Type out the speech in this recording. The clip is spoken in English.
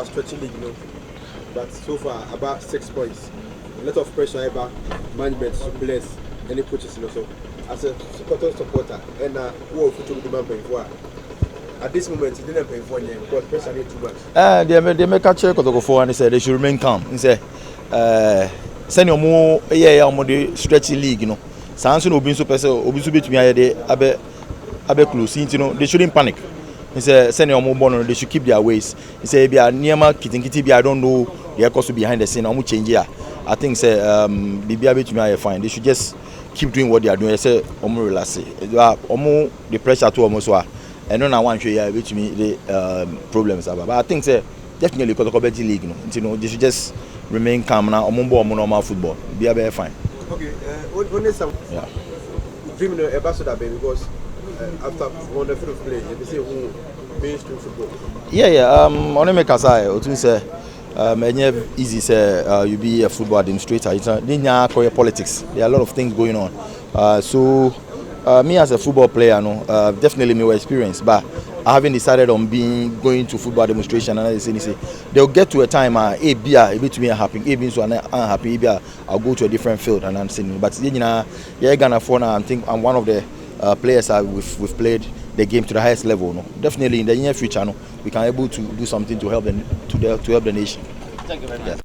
Stretching league, but so far about 6 points. A lot of pressure about management, players, any coaches, So as a supporter, and who football demand before. At this moment, it didn't pay for you because pressure is too much. They make a check Kotoko for and they say they should remain calm. He say, send your more the stretchy league, Sanson will be so person, obviously to me, abe close, they shouldn't panic. He said, send your more they should keep their ways. He said, be a near kitty, I don't know the cost behind the scene, I'm change here. I think say be able to me fine. They should just keep doing what they are doing. I say relax. The pressure to almost and no one show you which me the problems about. But I think say definitely Kotoko league, they should just remain calm now. Normal football. Be able fine. Okay, only some dreaming about that because after on the field of play, you say who mainstream football. Only make us say easy say you be a football administrator. It's not politics. There are a lot of things going on. So me as a football player, definitely me experience, but I haven't decided on going to football demonstration. And say they'll get to a time a bit to me happy, a bit so unhappy. I'll go to a different field and I'm saying. But Gana for now, I think I'm one of the players we've played the game to the highest level. Definitely in the near future, we can able to do something to help the nation. Thank you very much.